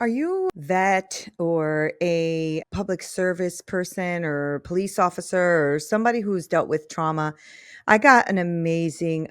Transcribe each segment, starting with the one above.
Are you a vet or a public service person or police officer or somebody who's dealt with trauma? I got an amazing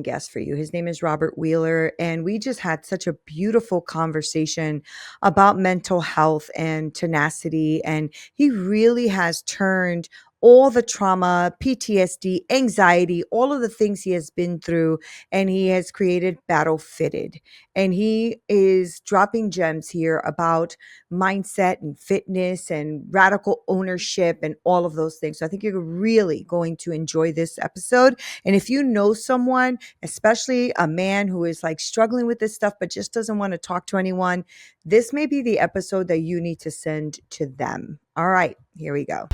guest for you. His name is Robert Wheeler, and we just had such a beautiful conversation about mental health and tenacity. And he really has turned all the trauma, PTSD, anxiety, all of the things he has been through, and he has created Battle Fitted. And he is dropping gems here about mindset and fitness and radical ownership and all of those things. So I think you're really going to enjoy this episode. And if you know someone, especially a man who is like struggling with this stuff, but just doesn't want to talk to anyone, this may be the episode that you need to send to them. All right, here we go.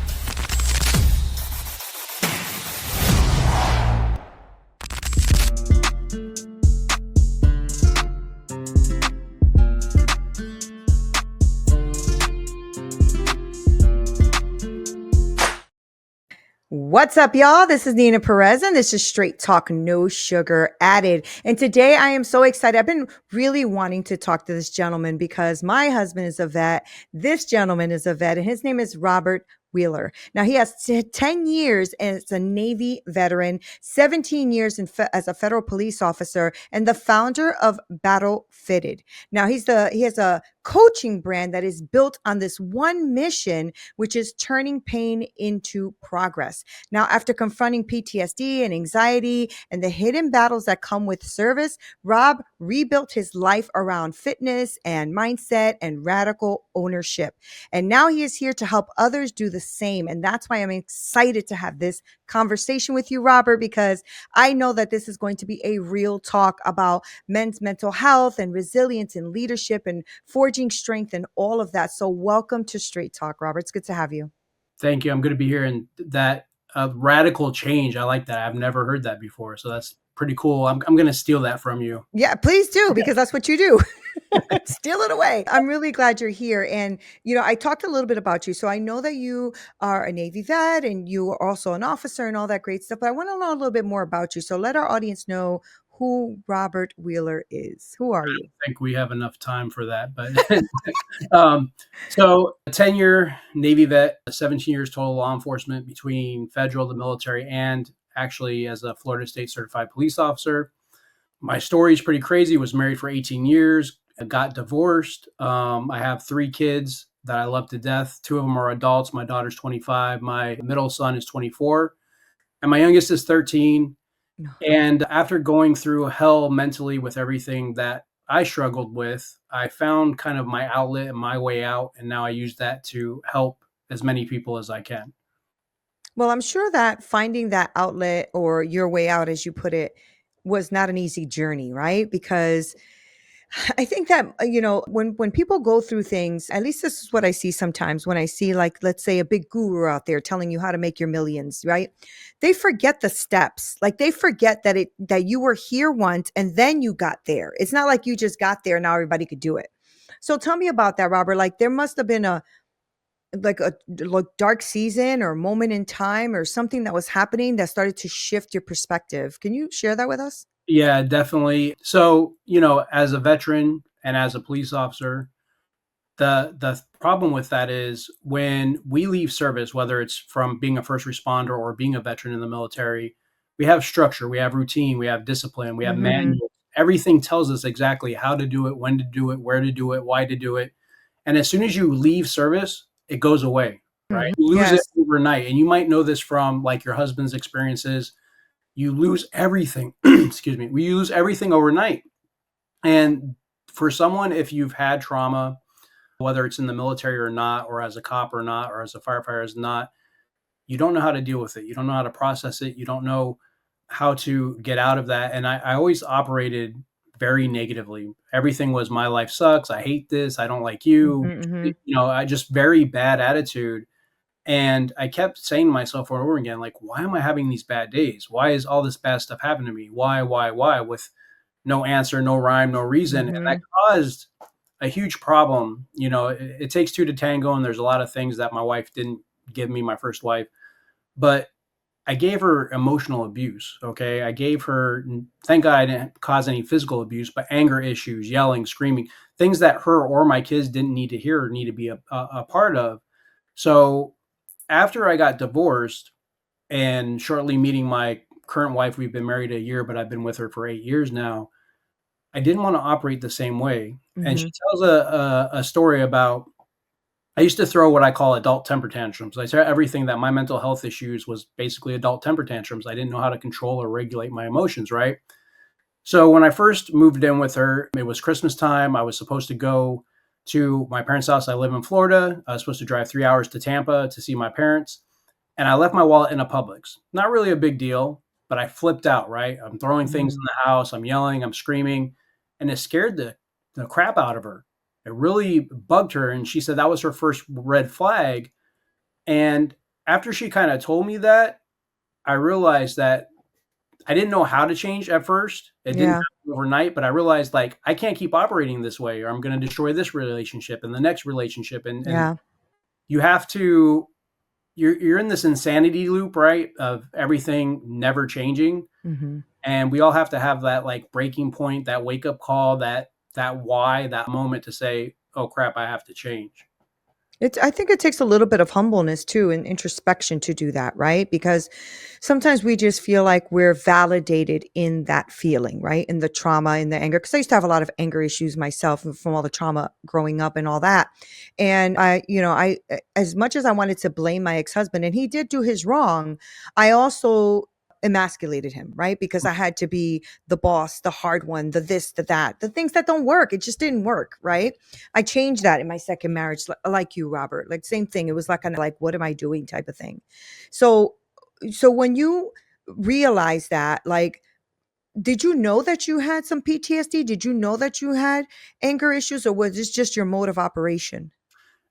What's up, y'all? This is Neena Perez, and this is Straight Talk, no sugar added. And today I am so excited. I've been really wanting to talk to this gentleman because my husband is a vet. This gentleman is a vet, and his name is Robert Wheeler. Now, he has 10 years as a Navy veteran, 17 years as a federal police officer, and the founder of Battle Fitted. Now, he has a coaching brand that is built on this one mission, which is turning pain into progress. Now, after confronting PTSD and anxiety and the hidden battles that come with service, Rob rebuilt his life around fitness and mindset and radical ownership. And now he is here to help others do the same. And that's why I'm excited to have this conversation with you, Robert, because I know that this is going to be a real talk about men's mental health and resilience and leadership and forging strength and all of that. So welcome to Straight Talk, Robert. It's good to have you. Thank you. I'm going to be here, and that radical change. I like that. I've never heard that before. So that's pretty cool. I'm going to steal that from you. Yeah, please do, because that's what you do. Steal it away. I'm really glad you're here. And, I talked a little bit about you. So I know that you are a Navy vet and you are also an officer and all that great stuff. But I want to know a little bit more about you. So let our audience know who Robert Wheeler is. Who are you? I think we have enough time for that. But so a 10-year Navy vet, 17 years total law enforcement between federal, the military, and actually as a Florida State certified police officer. My story is pretty crazy. Was married for 18 years. I got divorced. I have 3 kids that I love to death. 2 of them are adults. My daughter's 25. My middle son is 24. And my youngest is 13. No. And after going through hell mentally with everything that I struggled with, I found kind of my outlet and my way out. And now I use that to help as many people as I can. Well, I'm sure that finding that outlet or your way out, as you put it, was not an easy journey, right? Because I think that when people go through things, at least this is what I see sometimes when I see, like, let's say a big guru out there telling you how to make your millions, right? They forget the steps. Like, they forget that you were here once and then you got there. It's not like you just got there and now everybody could do it. So tell me about that, Robert. Like, there must have been a dark season or moment in time or something that was happening that started to shift your perspective. Can you share that with us? Yeah, definitely. So, as a veteran and as a police officer, the problem with that is when we leave service, whether it's from being a first responder or being a veteran in the military, we have structure, we have routine, we have discipline, we have Mm-hmm. manual. Everything tells us exactly how to do it, when to do it, where to do it, why to do it. And as soon as you leave service, it goes away, right? You lose it Yes. overnight. And you might know this from like your husband's experiences. You lose everything. Excuse me. We lose everything overnight. And for someone, if you've had trauma, whether it's in the military or not, or as a cop or not, or as a firefighter is not, you don't know how to deal with it. You don't know how to process it. You don't know how to get out of that. And I always operated very negatively. Everything was my life sucks. I hate this. I don't like you. Mm-hmm. I just very bad attitude. And I kept saying to myself over and over again, like, why am I having these bad days? Why is all this bad stuff happening to me? Why? With no answer, no rhyme, no reason. And that Mm-hmm. caused a huge problem. It takes 2 to tango, and there's a lot of things that my wife didn't give me, my first wife. But I gave her emotional abuse. Okay. I gave her, thank God I didn't cause any physical abuse, but anger issues, yelling, screaming, things that her or my kids didn't need to hear or need to be a part of. So after I got divorced and shortly meeting my current wife, we've been married a year, but I've been with her for 8 years now. I didn't want to operate the same way. And she Mhm. tells a story about I used to throw what I call adult temper tantrums. I said everything that my mental health issues was basically adult temper tantrums. I didn't know how to control or regulate my emotions, right? So when I first moved in with her, it was Christmas time. I was supposed to go to my parents' house. I live in Florida. I was supposed to drive 3 hours to Tampa to see my parents. And I left my wallet in a Publix. Not really a big deal, but I flipped out, right? I'm throwing things in Mm. the house, I'm yelling, I'm screaming, and it scared the crap out of her. It really bugged her. And she said that was her first red flag. And after she kind of told me that, I realized that I didn't know how to change at first. It didn't Yeah. happen overnight, but I realized like I can't keep operating this way or I'm going to destroy this relationship and the next relationship. And Yeah. you have to you're in this insanity loop, right? Of everything never changing. Mhm. And we all have to have that like breaking point, that wake up call, that why, that moment to say, "Oh crap, I have to change." I think it takes a little bit of humbleness too and introspection to do that, right? Because sometimes we just feel like we're validated in that feeling, right? In the trauma, in the anger. Because I used to have a lot of anger issues myself from all the trauma growing up and all that. And as much as I wanted to blame my ex husband, and he did do his wrong, I also emasculated him, right? Because I had to be the boss, the hard one, the this, the that, the things that don't work. It just didn't work, right? I changed that in my second marriage, like you, Robert. Like same thing. It was like kind of like, what am I doing type of thing. So, so when you realize that, like, did you know that you had some PTSD? Did you know that you had anger issues, or was this just your mode of operation?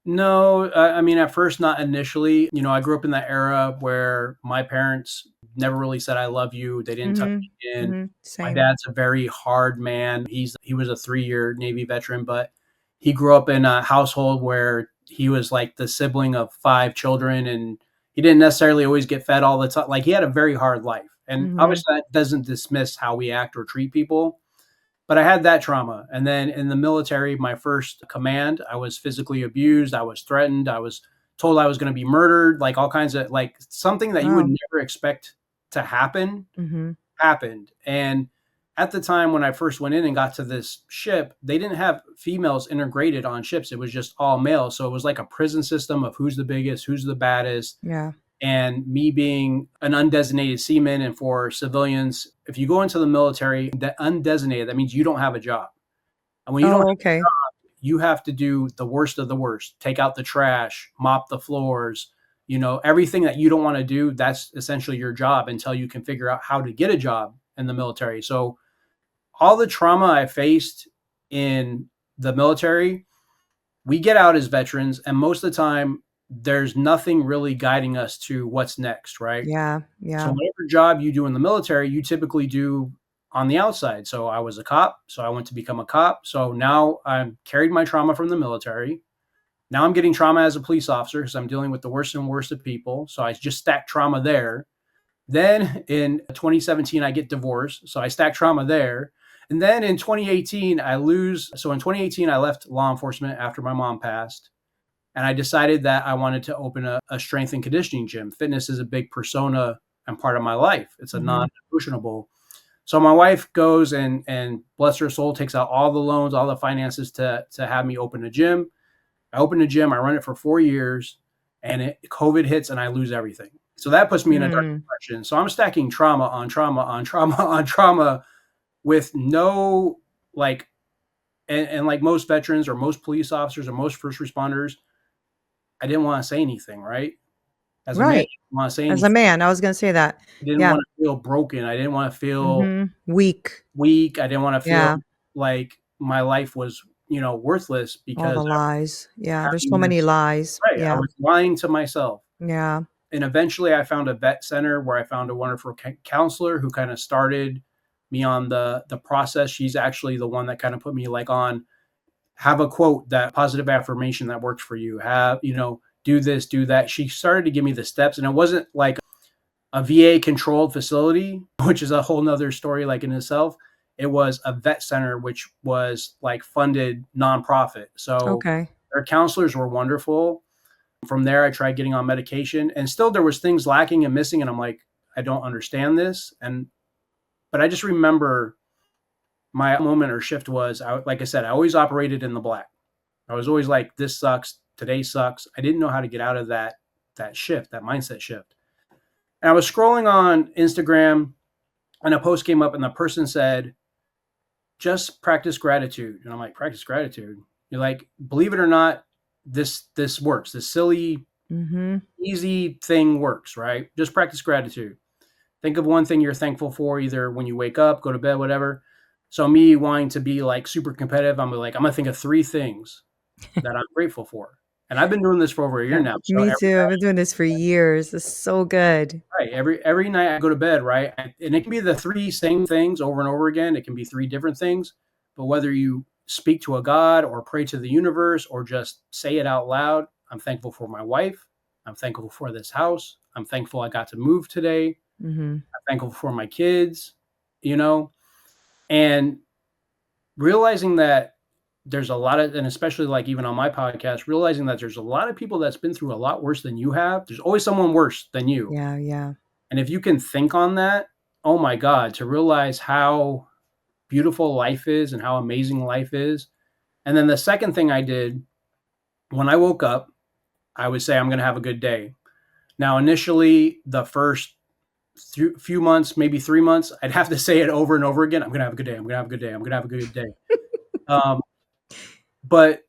No, I mean, at first, not initially. I grew up in that era where my parents never really said "I love you." They didn't tuck Mhm. me in. Mhm. My Same. dad's a very hard man. He was a 3-year Navy veteran, but he grew up in a household where he was like the sibling of 5 children, and he didn't necessarily always get fed all the time. Like he had a very hard life, and Mhm. obviously that doesn't dismiss how we act or treat people. But I had that trauma. And then in the military, my first command, I was physically abused. I was threatened. I was told I was going to be murdered, like all kinds of like something that you would Wow. never expect to happen Mhm. happened. And at the time when I first went in and got to this ship, they didn't have females integrated on ships. It was just all male. So it was like a prison system of who's the biggest, who's the baddest, Yeah. and me being an undesignated seaman. And for civilians, if you go into the military, that undesignated, that means you don't have a job. And when you don't, Oh, okay. you have to do the worst of the worst, take out the trash, mop the floors, everything that you don't want to do. That's essentially your job until you can figure out how to get a job in the military. So all the trauma I faced in the military, we get out as veterans, and most of the time there's nothing really guiding us to what's next, right? Yeah. So Yeah. whatever job you do in the military, you typically do on the outside. So I was a cop, so I went to become a cop. So now I'm carried my trauma from the military. Now I'm getting trauma as a police officer because I'm dealing with the worst and worst of people. So I just stacked trauma there. Then in 2017, I get divorced. So I stack trauma there. And then in 2018, I lose. So in 2018, I left law enforcement after my mom passed. And I decided that I wanted to open a strength and conditioning gym. Fitness is a big persona and part of my life. It's a Mhm. non-negotiable. So my wife goes and bless her soul, takes out all the loans, all the finances to have me open a gym. I open a gym, I run it for 4 years, and COVID hits and I lose everything. So that puts me in a dark Mm. depression. So I'm stacking trauma on trauma on trauma on trauma with no like and like most veterans or most police officers or most first responders, I didn't want to say anything, right? As a man, I Right. didn't want to say As a anything. man, I was gonna say that. I didn't Yeah. want to feel broken. I didn't want to feel Mhm. Weak. weak. I didn't want to feel Yeah. like my life was, worthless All because the I was lies. Yeah, there's so having many this lies. right. I Yeah. was lying to myself. Yeah. And eventually I found a vet center where I found a wonderful counselor who kind of started me on the process. She's actually the one that kind of put me like on have a quote, that positive affirmation that works for you. Have, do this, do that. She started to give me the steps, and it wasn't like a VA controlled facility, which is a whole nother story like in itself. It was a vet center, which was like funded nonprofit. So Okay. their counselors were wonderful. From there, I tried getting on medication, and still there was things lacking and missing. And I'm like, I don't understand this. But I just remember my moment or shift was, like I said, I always operated in the black. I was always like, this sucks. Today sucks. I didn't know how to get out of that shift, that mindset shift. And I was scrolling on Instagram, and a post came up, and the person said, just practice gratitude. And I'm like, practice gratitude? You're like, believe it or not, this works. This silly, Mm-hmm. easy thing works, right? Just practice gratitude. Think of one thing you're thankful for, either when you wake up, go to bed, whatever. So me wanting to be like super competitive, I'm like, I'm gonna think of 3 things that I'm grateful for. And I've been doing this for over a year Yeah, now. So me too. I've been doing this for years. It's so good. right, every night I go to bed, right? And it can be the 3 same things over and over again. It can be 3 different things, but whether you speak to a God or pray to the universe or just say it out loud, I'm thankful for my wife. I'm thankful for this house. I'm thankful I got to move today. Mm-hmm. I'm thankful for my kids, you know, and realizing that there's a lot of, and especially like even on my podcast, realizing that there's a lot of people that's been through a lot worse than you have. There's always someone worse than you. Yeah, yeah. And if you can think on that, oh my God, to realize how beautiful life is and how amazing life is. And then the second thing I did when I woke up, I would say, I'm going to have a good day. Now, initially, the first few months, maybe 3 months, I'd have to say it over and over again. I'm going to have a good day. I'm going to have a good day. I'm going to have a good day. Um, but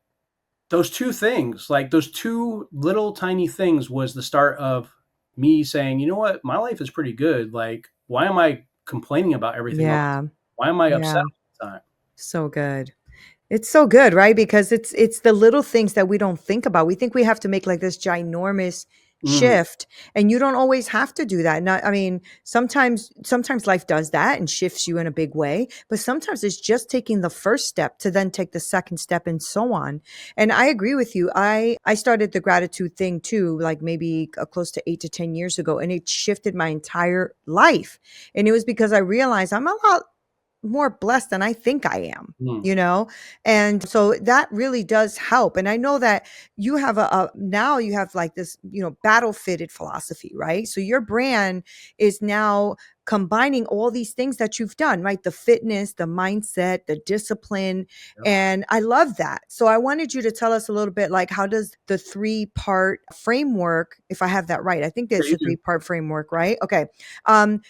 those 2 things, like those 2 little tiny things, was the start of me saying, you know what, my life is pretty good. Like, why am I complaining about everything all the Yeah, time? Why am I upset yeah. all the time? So good. It's so good, right? Because it's the little things that we don't think about. We think we have to make like this ginormous Mm, shift, and you don't always have to do that. Not, I mean, sometimes life does that and shifts you in a big way, but sometimes it's just taking the first step to then take the second step and so on. And I agree with you. I started the gratitude thing too, like maybe close to 8 to 10 years ago, and it shifted my entire life. And it was because I realized I'm a lot more blessed than I think I am, mm, you know? And so that really does help. And I know that you have now you have like this, battle fitted philosophy, right? So your brand is now combining all these things that you've done, right? The fitness, the mindset, the discipline. yep. And I love that. So I wanted you to tell us a little bit like, how does the 3-part framework, if I have that right, I think Yeah, there's you a do. 3-part framework, right? Okay. Um,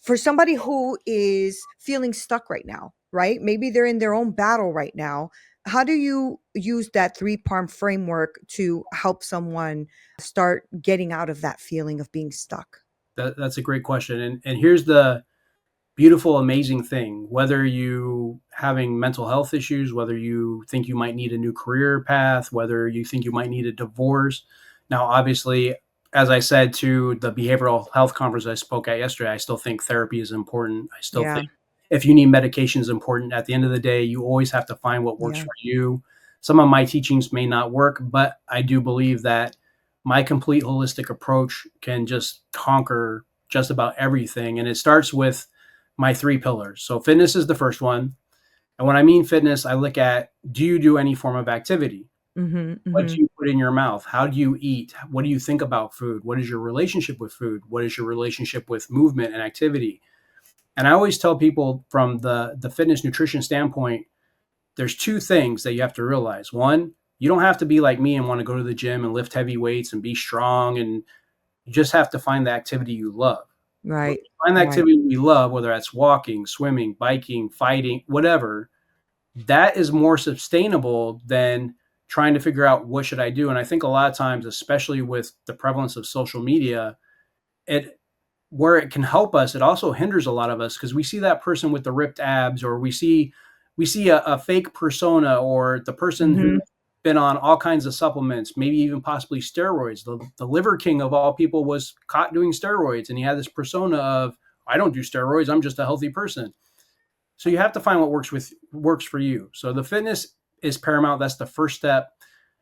for somebody who is feeling stuck right now, right? Maybe they're in their own battle right now. How do you use that 3-part framework to help someone start getting out of that feeling of being stuck? That's a great question. And here's the beautiful, amazing thing. Whether you having mental health issues, whether you think you might need a new career path, whether you think you might need a divorce. Now, obviously, as I said to the behavioral health conference I spoke at yesterday, I still think therapy is important. I still Yeah. think if you need medication is important. At the end of the day, you always have to find what works Yeah. for you. Some of my teachings may not work, but I do believe that my complete holistic approach can just conquer just about everything. And it starts with my 3 pillars. So fitness is the first one. And when I mean fitness, I look at, do you do any form of activity? Mhm. What do Mhm. you put in your mouth? How do you eat? What do you think about food? What is your relationship with food? What is your relationship with movement and activity? And I always tell people from the fitness nutrition standpoint, there's 2 things that you have to realize. One, you don't have to be like me and want to go to the gym and lift heavy weights and be strong. And you just have to find the activity you love. When Right. you find the Right. activity we love, whether that's walking, swimming, biking, fighting, whatever, that is more sustainable than trying to figure out what should I do. And I think a lot of times, especially with the prevalence of social media, it where it can help us, it also hinders a lot of us because we see that person with the ripped abs, or we see a fake persona, or the person who's Mhm. been on all kinds of supplements, maybe even possibly steroids. The liver king of all people was caught doing steroids, and he had this persona of, I don't do steroids, I'm just a healthy person. So you have to find what works for you. So the fitness is paramount. That's the first step.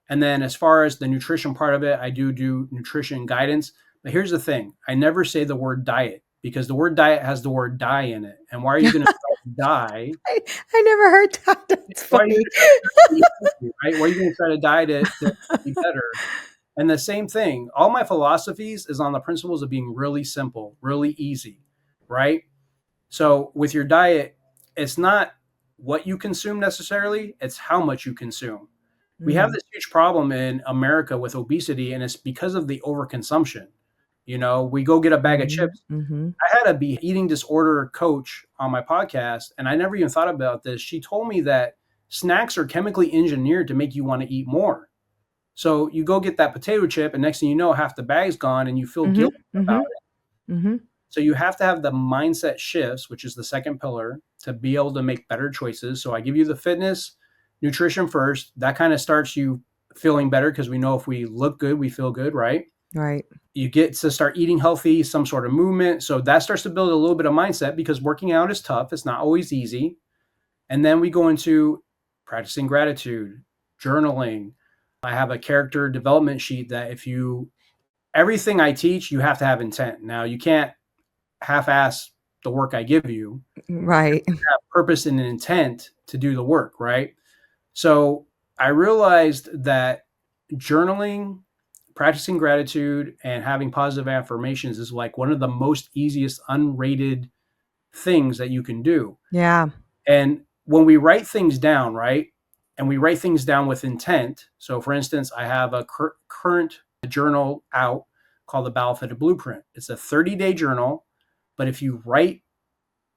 And then as far as the nutrition part of it, I do nutrition guidance, But here's the thing, I never say the word diet because the word diet has the word die in it. And why are you going to die? I, I never heard that. That's Why are you going funny. to try to be healthy, right? Why are you going to try to die to be better? And the same thing, all my philosophies is on the principles of being really simple, really easy, right? So with your diet, it's not what you consume necessarily, it's how much you consume. We have Mm, this huge problem in America with obesity, and it's because of the overconsumption. We go get a bag of mhm, chips. mhm. I had a be eating disorder coach on my podcast, and I never even thought about this. She told me that snacks are chemically engineered to make you want to eat more. So you go get that potato chip, and next thing you know, half the bag's gone, and you feel Mhm, guilty about mhm, it. mhm. So you have to have the mindset shifts, which is the second pillar, to be able to make better choices. So I give you the fitness, nutrition first. That kind of starts you feeling better because we know if we look good, we feel good, right? Right. You get to start eating healthy, some sort of movement. So that starts to build a little bit of mindset because working out is tough. It's not always easy. And then we go into practicing gratitude, journaling. I have a character development sheet that everything I teach, you have to have intent. Now, you can't half-ass the work I give you. Right. Have purpose and an intent to do the work, right? So I realized that journaling, practicing gratitude, and having positive affirmations is like one of the most easiest unrated things that you can do. Yeah. And when we write things down, right, and we write things down with intent. So, for instance, I have a current journal out called the Battlefield Blueprint. It's a 30-day journal, but if you write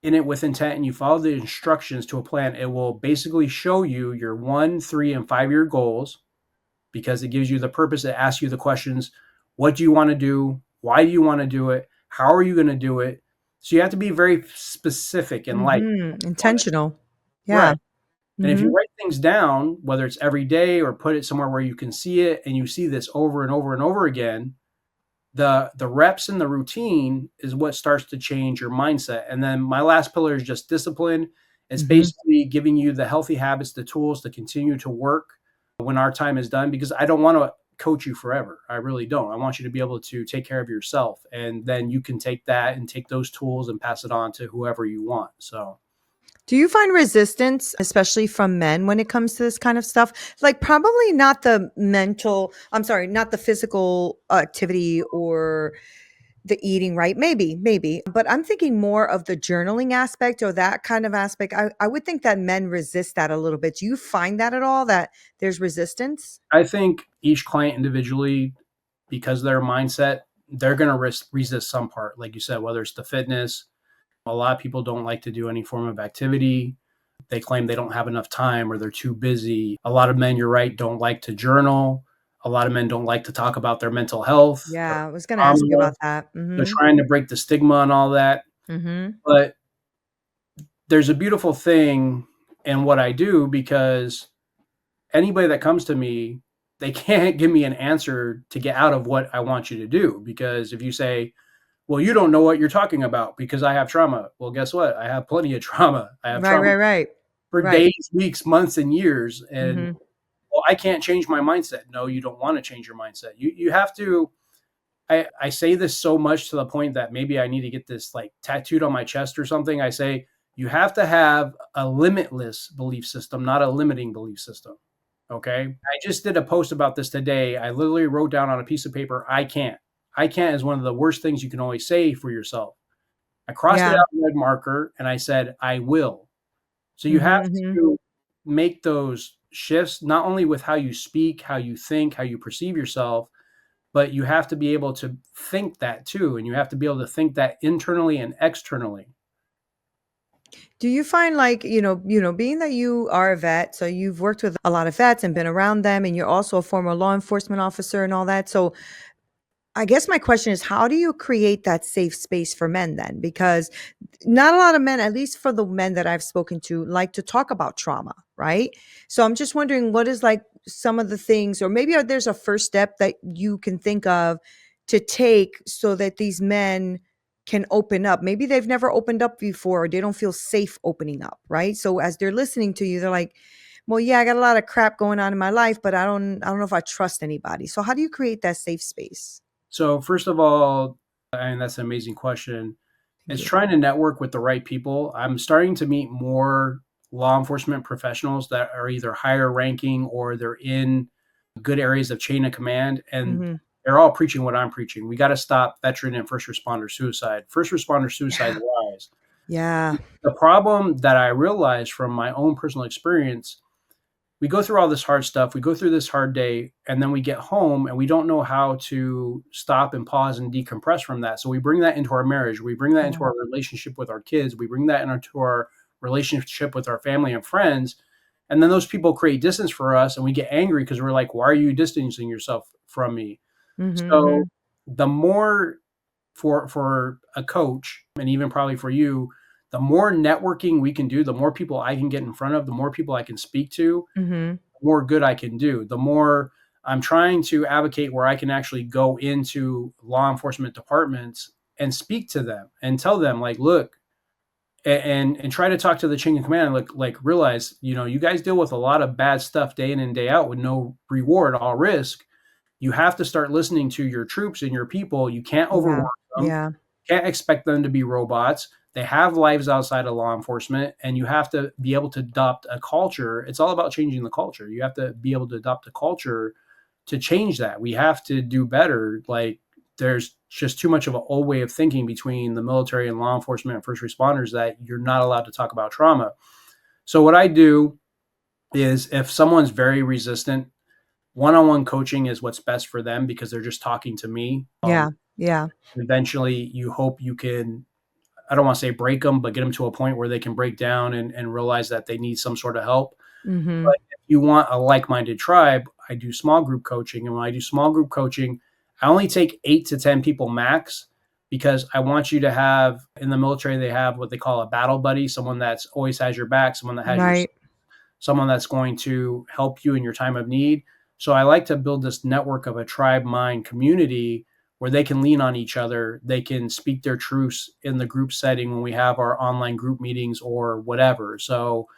in it with intent and you follow the instructions to a plan, it will basically show you your 1, 3, and 5 year goals because it gives you the purpose. It asks you the questions: what do you want to do? Why do you want to do it? How are you going to do it? So you have to be very specific in life. Mhm. On it. Intentional. Yeah. Right. And if you Mhm. write things down, whether it's every day or put it somewhere where you can see it and you see this over and over and over again, the reps and the routine is what starts to change your mindset. And then my last pillar is just discipline. It's Mhm. basically giving you the healthy habits, the tools to continue to work when our time is done, because I don't want to coach you forever. I really don't. I want you to be able to take care of yourself, and then you can take that and take those tools and pass it on to whoever you want. So Do you find resistance, especially from men, when it comes to this kind of stuff? Like, probably not the mental, I'm sorry, not the physical activity or the eating, right? Maybe. But I'm thinking more of the journaling aspect or that kind of aspect. I would think that men resist that a little bit. Do you find that at all, that there's resistance? I think each client individually, because of their mindset, they're going to resist some part. Like you said, whether it's the fitness, a lot of people don't like to do any form of activity. They claim they don't have enough time or they're too busy. A lot of men, you're right, don't like to journal. A lot of men don't like to talk about their mental health or Yeah, I was gonna ask you trauma. about that. They're Mhm. trying to break the stigma and all that. Mhm. But there's a beautiful thing in what I do because anybody that comes to me, they can't give me an answer to get out of what I want you to do. Because if you say, well, you don't know what you're talking about because I have trauma. Well, guess what? I have plenty of trauma. I have Right, trauma right, right. for Right. days, weeks, months, and years. And Mhm. well, I can't change my mindset. No, you don't want to change your mindset. You have to. I say this so much to the point that maybe I need to get this like tattooed on my chest or something. I say you have to have a limitless belief system, not a limiting belief system. Okay. I just did a post about this today. I literally wrote down on a piece of paper, I can't. I can't is one of the worst things you can always say for yourself. I crossed it Yeah. out in red marker and I said, I will. So you have Mhm, mhm. to make those shifts, not only with how you speak, how you think, how you perceive yourself, but you have to be able to think that too. And you have to be able to think that internally and externally. Do you find like, being that you are a vet, so you've worked with a lot of vets and been around them, and you're also a former law enforcement officer and all that. So I guess my question is, how do you create that safe space for men then? Because not a lot of men, at least for the men that I've spoken to, like to talk about trauma, right? So I'm just wondering what is like some of the things, or maybe there's a first step that you can think of to take so that these men can open up. Maybe they've never opened up before, or they don't feel safe opening up, right? So as they're listening to you, they're like, well, yeah, I got a lot of crap going on in my life, but I don't know if I trust anybody. So how do you create that safe space? So first of all, and that's an amazing question, Thank is you. trying to network with the right people. I'm starting to meet more law enforcement professionals that are either higher ranking or they're in good areas of chain of command, and Mhm. they're all preaching what I'm preaching. We got to stop veteran and first responder suicide. First responder suicide Yeah. rise. Yeah. The problem that I realized from my own personal experience, we go through all this hard stuff, we go through this hard day, and then we get home and we don't know how to stop and pause and decompress from that. So we bring that into our marriage, we bring that into Yeah. our relationship with our kids, we bring that into our relationship with our family and friends. And then those people create distance for us, and we get angry because we're like, why are you distancing yourself from me? Mhm, So mhm. the more for a coach, and even probably for you, the more networking we can do, the more people I can get in front of, the more people I can speak to, Mhm. the more good I can do. The more I'm trying to advocate where I can actually go into law enforcement departments and speak to them and tell them, like, look, and try to talk to the chain of command and like realize, you guys deal with a lot of bad stuff day in and day out with no reward, all risk. You have to start listening to your troops and your people. You can't Yeah. overwork them. Yeah. Can't expect them to be robots. They have lives outside of law enforcement, and you have to be able to adopt a culture. It's all about changing the culture. You have to be able to adopt a culture to change that. We have to do better. Like, there's just too much of an old way of thinking between the military and law enforcement and first responders that you're not allowed to talk about trauma. So what I do is, if someone's very resistant, one-on-one coaching is what's best for them because they're just talking to me. Yeah. Yeah. Eventually, you hope you can, I don't want to say break them, but get them to a point where they can break down and realize that they need some sort of help. Mhm. But if you want a like-minded tribe, I do small group coaching. And when I do small group coaching, I only take 8 to 10 people max, because I want you to have, in the military, they have what they call a battle buddy, someone that's always has your back, someone that has your, Right. someone that's going to help you in your time of need. So I like to build this network of a tribe mind community where they can lean on each other. They can speak their truths in the group setting when we have our online group meetings or whatever. So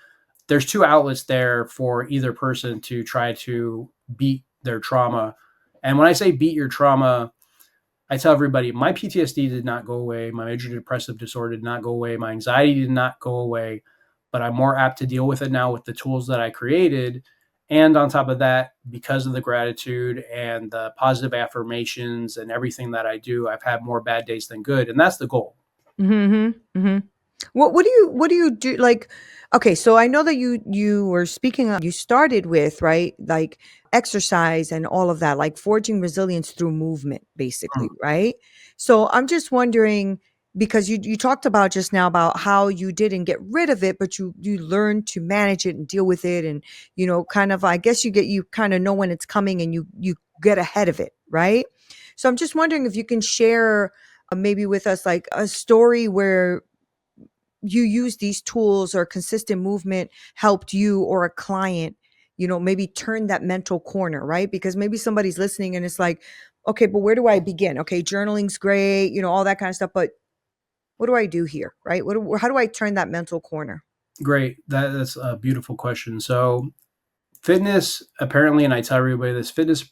there's two outlets there for either person to try to beat their trauma. And when I say beat your trauma, I tell everybody my PTSD did not go away. My major depressive disorder did not go away. My anxiety did not go away, but I'm more apt to deal with it now with the tools that I created. And on top of that, because of the gratitude and the positive affirmations and everything that I do, I've had more bad days than good. And that's the goal. Mhm, mhm. What do you do, like, okay, so I know that you were speaking you started with, right, like, exercise and all of that, like forging resilience through movement, basically, right? So I'm just wondering, because you talked about just now about how you didn't get rid of it, but you learned to manage it and deal with it, and, kind of, I guess you kinda know when it's coming and you get ahead of it, right? So I'm just wondering if you can share, maybe with us, like a story where you use these tools or consistent movement helped you or a client, maybe turn that mental corner, right? Because maybe somebody's listening and it's like, okay, but where do I begin? Okay, journaling's great, all that kind of stuff, but what do I do here, right? How do I turn that mental corner? Great. That's a beautiful question. So, fitness, apparently, and I tell everybody this, fitness,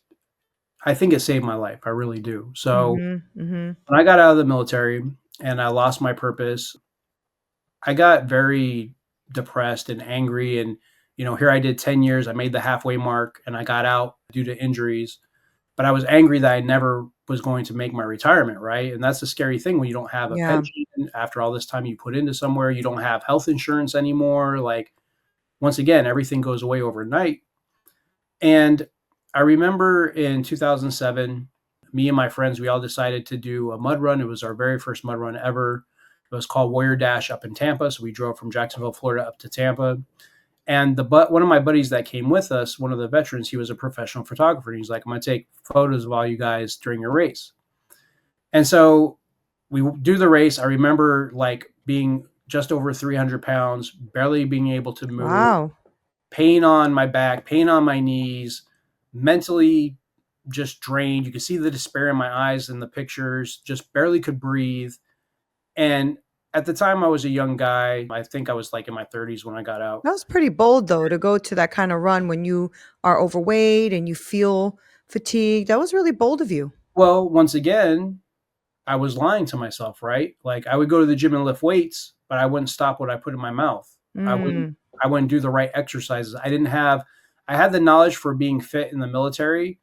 I think it saved my life. I really do. So, Mhm, mhm. when I got out of the military and I lost my purpose, I got very depressed and angry. And, here I did 10 years, I made the halfway mark, and I got out due to injuries. But I was angry that I never was going to make my retirement, right? And that's the scary thing when you don't have a Yeah. pension after all this time you put into somewhere, you don't have health insurance anymore. Like, once again, everything goes away overnight. And I remember in 2007, me and my friends, we all decided to do a mud run. It was our very first mud run ever. It was called Warrior Dash up in Tampa. So we drove from Jacksonville, Florida up to Tampa. And one of my buddies that came with us, one of the veterans, he was a professional photographer. And he's like, I'm going to take photos of all you guys during your race. And so we do the race. I remember like being just over 300 pounds, barely being able to move, Wow. pain on my back, pain on my knees, mentally just drained. You could see the despair in my eyes in the pictures, just barely could breathe. And at the time, I was a young guy. I think I was like in my 30s when I got out. That was pretty bold though, to go to that kind of run when you are overweight and you feel fatigued. That was really bold of you. Well, once again, I was lying to myself, right? Like I would go to the gym and lift weights, but I wouldn't stop what I put in my mouth. I wouldn't Mm, I wouldn't do the right exercises. I had the knowledge for being fit in the military,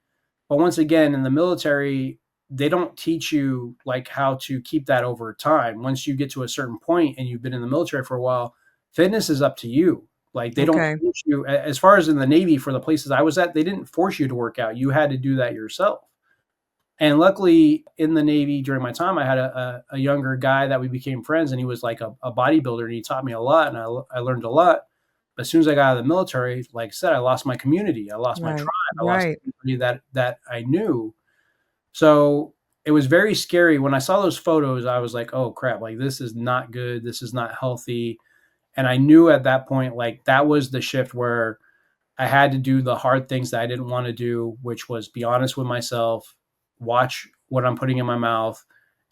but once again, in the military, they don't teach you like how to keep that over time. Once you get to a certain point and you've been in the military for a while, fitness is up to you. Like they don't okay. teach you as far as in the Navy for the places I was at, they didn't force you to work out. You had to do that yourself. And luckily, in the Navy during my time, I had a younger guy that we became friends, and he was like a bodybuilder, and he taught me a lot, and I learned a lot. But as soon as I got out of the military, like I said, I lost my community, I lost my Right. tribe, I lost Right. everybody that I knew. So it was very scary when I saw those photos. I was like, "Oh crap! Like this is not good. This is not healthy." And I knew at that point, like that was the shift where I had to do the hard things that I didn't want to do, which was be honest with myself, watch what I'm putting in my mouth,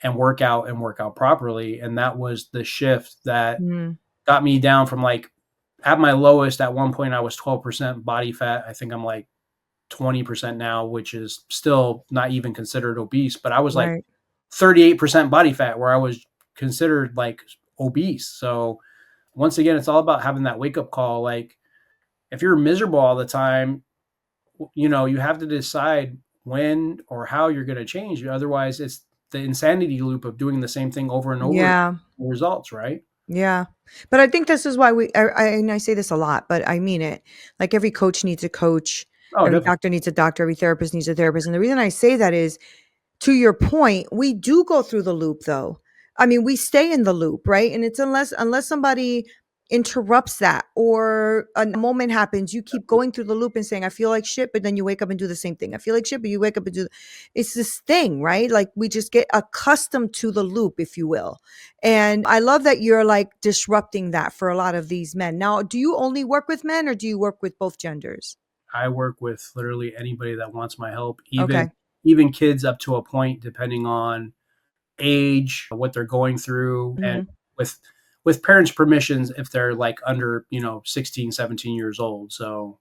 and work out properly. And that was the shift that Mm, got me down from like at my lowest at one point, I was 12% body fat. I think I'm like 20% now, which is still not even considered obese, but I was like right. 38% body fat where I was considered like obese. So once again, it's all about having that wake up call. Like if you're miserable all the time, you have to decide when or how you're going to change. Otherwise, it's the insanity loop of doing the same thing over and over, Yeah. results, right? Yeah. But I think this is why and I say this a lot, but I mean it. Like every coach needs a coach, Oh, every definitely. doctor needs a doctor, every therapist needs a therapist. And the reason I say that is, to your point, we do go through the loop though. I mean, we stay in the loop, right? And it's unless somebody interrupts that or a moment happens, you keep going through the loop and saying, I feel like shit, but then you wake up and do the same thing. I feel like shit, but you wake up and do it's this thing, right? Like we just get accustomed to the loop, if you will. And I love that you're like disrupting that for a lot of these men. Now, do you only work with men or do you work with both genders? I work with literally anybody that wants my help, Okay. even kids up to a point, depending on age, what they're going through, and Mhm. with parents' permissions if they're like under 16, 17 years old. So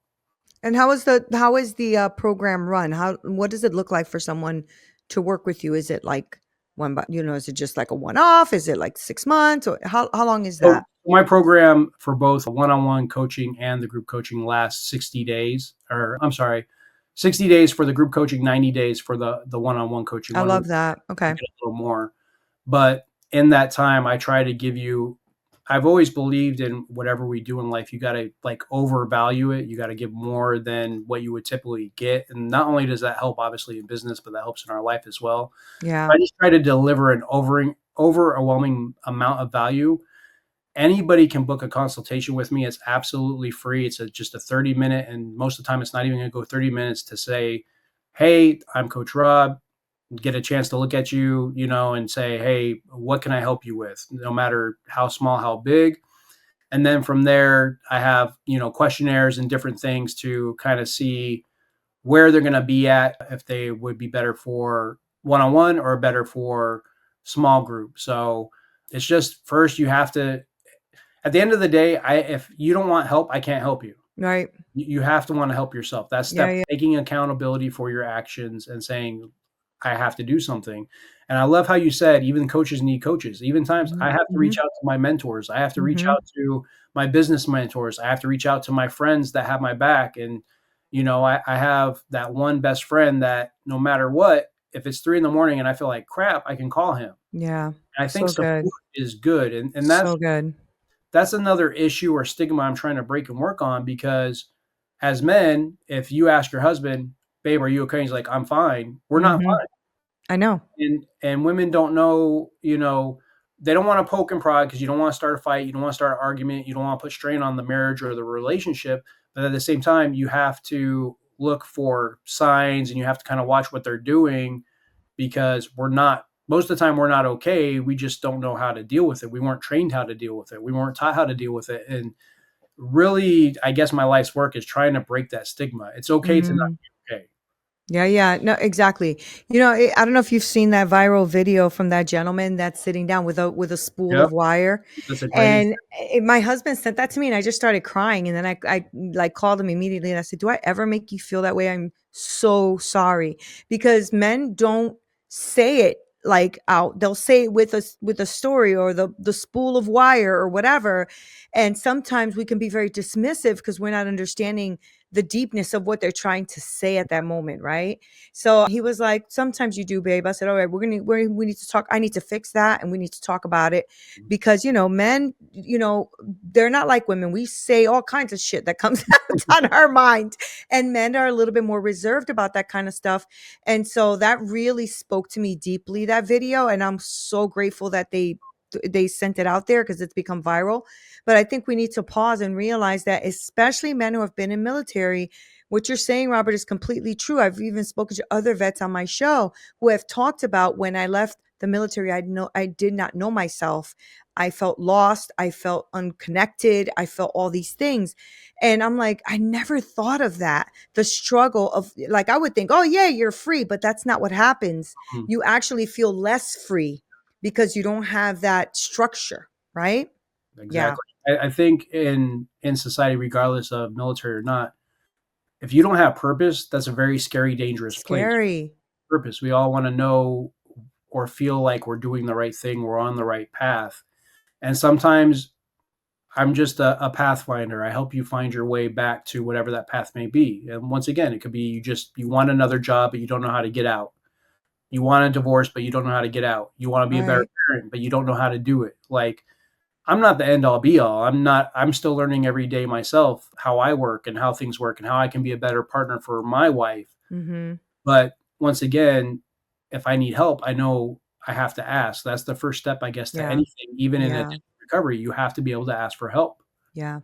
And how is the program run? How what does it look like for someone to work with you? Is it like is it just like a one off? Is it like 6 months or how long is So that? my program for both one-on-one coaching and the group coaching lasts 60 days, or I'm sorry, 60 days for the group coaching, 90 days for the one-on-one coaching. I One of the love that. you Okay. get a little more. But in that time, I try to give you I've always believed in whatever we do in life, you got to like overvalue it. You got to give more than what you would typically get. And not only does that help obviously in business, but that helps in our life as well. Yeah. I just try to deliver an overwhelming amount of value. Anybody can book a consultation with me. It's absolutely free. It's just a 30-minute, and most of the time it's not even going to go 30 minutes to say, hey, I'm Coach Rob, get a chance to look at you, and say, hey, what can I help you with? No matter how small, how big. And then from there, I have, questionnaires and different things to kind of see where they're going to be at, if they would be better for one-on-one or better for small group. So it's just first you have to, at the end of the day, if you don't want help, I can't help you. Right. You have to want to help yourself. That's Yeah, step yeah. taking accountability for your actions and saying, I have to do something. And I love how you said even coaches need coaches. Even times I Mhm. have to reach Mhm. out to my mentors. I have to reach Mhm. out to my business mentors. I have to reach out to my friends that have my back. And, I have that one best friend that no matter what, if it's 3 in the morning and I feel like crap, I can call him. Yeah. And I think So good. support is good. And So good. that's another issue or stigma I'm trying to break and work on because as men, if you ask your husband, babe, are you okay? He's like, I'm fine. We're not Mhm. fine. I know. And women don't know, they don't want to poke and prod because you don't want to start a fight, you don't want to start an argument, you don't want to put strain on the marriage or the relationship. But at the same time, you have to look for signs and you have to kind of watch what they're doing because we're not most of the time we're not okay. We just don't know how to deal with it. We weren't trained how to deal with it. We weren't taught how to deal with it. And really, I guess my life's work is trying to break that stigma. It's okay to not Mhm. be okay. Yeah, yeah. No, exactly. I don't know if you've seen that viral video from that gentleman that's sitting down with a spool Yep. of wire, That's a great and example. my husband sent that to me, and I just started crying, and then I like called him immediately, and I said, "Do I ever make you feel that way? I'm so sorry," because men don't. say it like out. They'll say it with a story or the spool of wire or whatever. And sometimes we can be very dismissive because we're not understanding the deepness of what they're trying to say at that moment, right? So he was like, "Sometimes you do, babe." I said, "All right, we need to talk. I need to fix that, and we need to talk about it because men, they're not like women. We say all kinds of shit that comes out on our mind, and men are a little bit more reserved about that kind of stuff." And so that really spoke to me deeply, that video, and I'm so grateful that they sent it out there because it's become viral. But I think we need to pause and realize that, especially men who have been in military, what you're saying, Robert, is completely true. I've even spoken to other vets on my show who have talked about when I left the military, I did not know myself. I felt lost. I felt unconnected. I felt all these things. And I'm like, I never thought of that. The struggle of, like, I would think, oh, yeah, you're free, but that's not what happens. Mhm. You actually feel less free because you don't have that structure, right? Yeah. Exactly. I think in society, regardless of military or not, if you don't have purpose, that's a very scary, dangerous place. Scary. Purpose. We all want to know or feel like we're doing the right thing, we're on the right path. And sometimes I'm just a pathfinder. I help you find your way back to whatever that path may be. And once again, it could be you want another job, but you don't know how to get out. You want a divorce, but you don't know how to get out. You want to be a better Right. parent, but you don't know how to do it. Like, I'm not the end all be all. I'm still learning every day myself how I work and how things work and how I can be a better partner for my wife. Mhm. But once again, if I need help, I know I have to ask. That's the first step, I guess, to Yeah. anything. Even in a Yeah. recovery, you have to be able to ask for help. Yeah.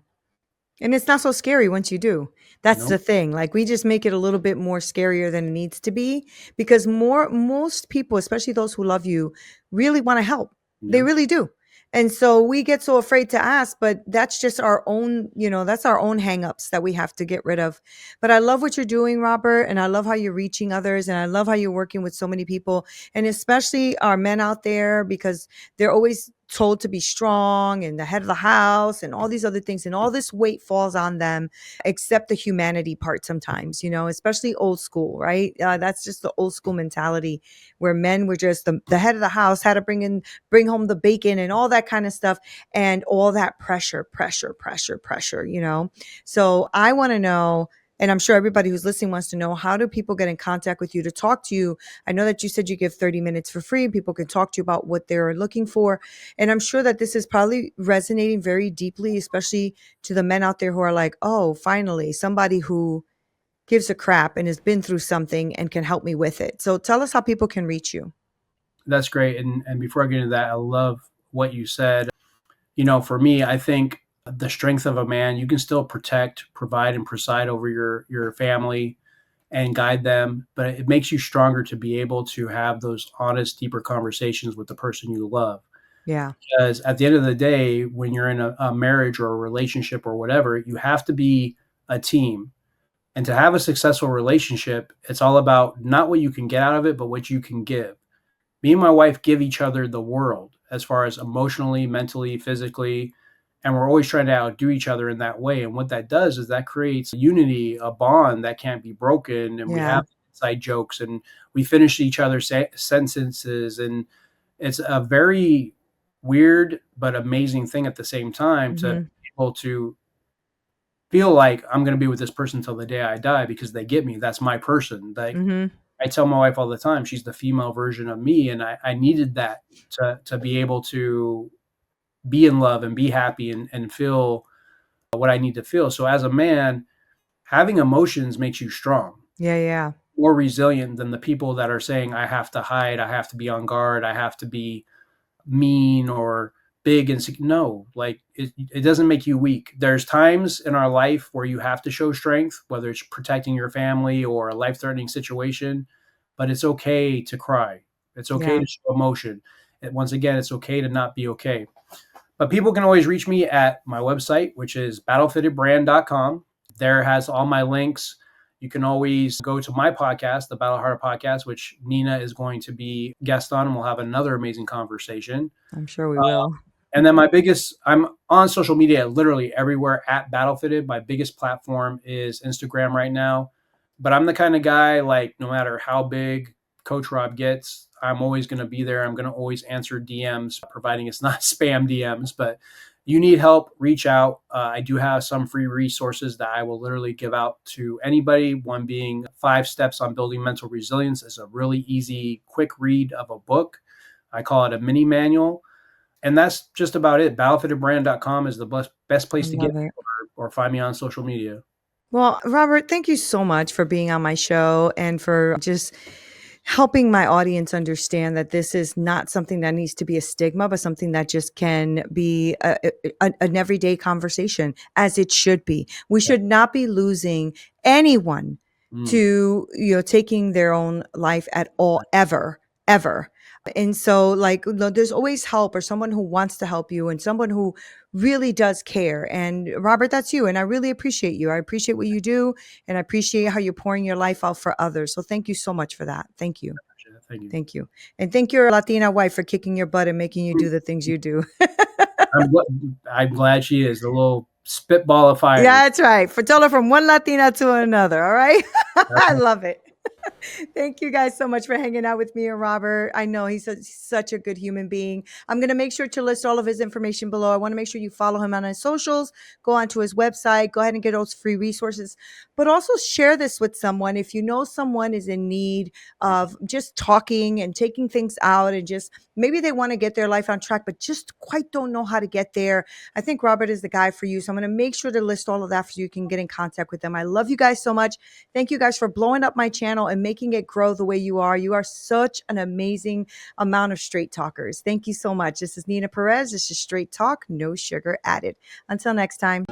And it's not so scary once you do. That's No, the thing. Like, we just make it a little bit more scarier than it needs to be because most people, especially those who love you, really want to help. They yeah, really do. And so we get so afraid to ask, but that's just our own, that's our own hangups that we have to get rid of. But I love what you're doing, Robert, and I love how you're reaching others, and I love how you're working with so many people, and especially our men out there, because they're always told to be strong and the head of the house and all these other things, and all this weight falls on them, except the humanity part sometimes, especially old school, right? That's just the old school mentality where men were just the head of the house, had to bring home the bacon and all that kind of stuff, and all that pressure. So I want to know, and I'm sure everybody who's listening wants to know, how do people get in contact with you to talk to you? I know that you said you give 30 minutes for free. People can talk to you about what they're looking for. And I'm sure that this is probably resonating very deeply, especially to the men out there who are like, oh, finally, somebody who gives a crap and has been through something and can help me with it. So tell us how people can reach you. that's great. And before I get into that, I love what you said. For me, I think the strength of a man, you can still protect, provide, and preside over your family and guide them, but it makes you stronger to be able to have those honest, deeper conversations with the person you love. Yeah. Because at the end of the day, when you're in a marriage or a relationship or whatever, you have to be a team. And to have a successful relationship, it's all about not what you can get out of it, but what you can give. Me and my wife give each other the world as far as emotionally, mentally, physically, and we're always trying to outdo each other in that way. And what that does is that creates unity, a bond that can't be broken. And we Yeah. have inside jokes and we finish each other's sentences. And it's a very weird but amazing thing at the same time to Mm-hmm. be able to feel like I'm going to be with this person until the day I die because they get me. That's my person. Like, Mm-hmm. I tell my wife all the time, she's the female version of me, and I needed that to be able to be in love and be happy and feel what I need to feel. So as a man, having emotions makes you strong, Yeah. Yeah. more resilient than the people that are saying I have to hide, I have to be on guard, I have to be mean or big and no, like it doesn't make you weak. There's times in our life where you have to show strength, whether it's protecting your family or a life-threatening situation, but it's okay to cry. It's okay Yeah. to show emotion. And once again, it's okay to not be okay. But people can always reach me at my website, which is battlefittedbrand.com. There has all my links. You can always go to my podcast, the Battle Heart podcast, which Neena is going to be guest on, and we'll have another amazing conversation. I'm sure we will. And then I'm on social media literally everywhere at Battlefitted. My biggest platform is Instagram right now. But I'm the kind of guy, like, no matter how big Coach Rob gets. I'm always going to be there. I'm going to always answer DMs, providing it's not spam DMs. But you need help, reach out. I do have some free resources that I will literally give out to anybody. One being 5 Steps on Building Mental Resilience is a really easy, quick read of a book. I call it a mini manual. And that's just about it. Battlefittedbrand.com is the best I place to get love me, it. or find me on social media. Well, Robert, thank you so much for being on my show and for just helping my audience understand that this is not something that needs to be a stigma, but something that just can be an everyday conversation, as it should be. We should not be losing anyone Mm. to, taking their own life at all, ever, ever. And so, like, there's always help, or someone who wants to help you, and someone who really does care. And Robert, that's you. And I really appreciate you. I appreciate what you do, and I appreciate how you're pouring your life out for others. So thank you so much for that. Thank you. Thank you. Thank you. And thank your Latina wife for kicking your butt and making you do the things you do. I'm glad she is. The little spitball of fire. Yeah, that's right. For tell her from one Latina to another. All right. I love it. Thank you guys so much for hanging out with me and Robert. I know he's such a good human being. I'm going to make sure to list all of his information below. I want to make sure you follow him on his socials, go onto his website, go ahead and get those free resources, but also share this with someone. If you know someone is in need of just talking and taking things out, and just maybe they want to get their life on track, but just quite don't know how to get there, I think Robert is the guy for you. So I'm going to make sure to list all of that so you can get in contact with them. I love you guys so much. Thank you guys for blowing up my channel and making it grow the way you are. You are such an amazing amount of straight talkers. Thank you so much. This is Neena Perez. This is Straight Talk, no sugar added. Until next time.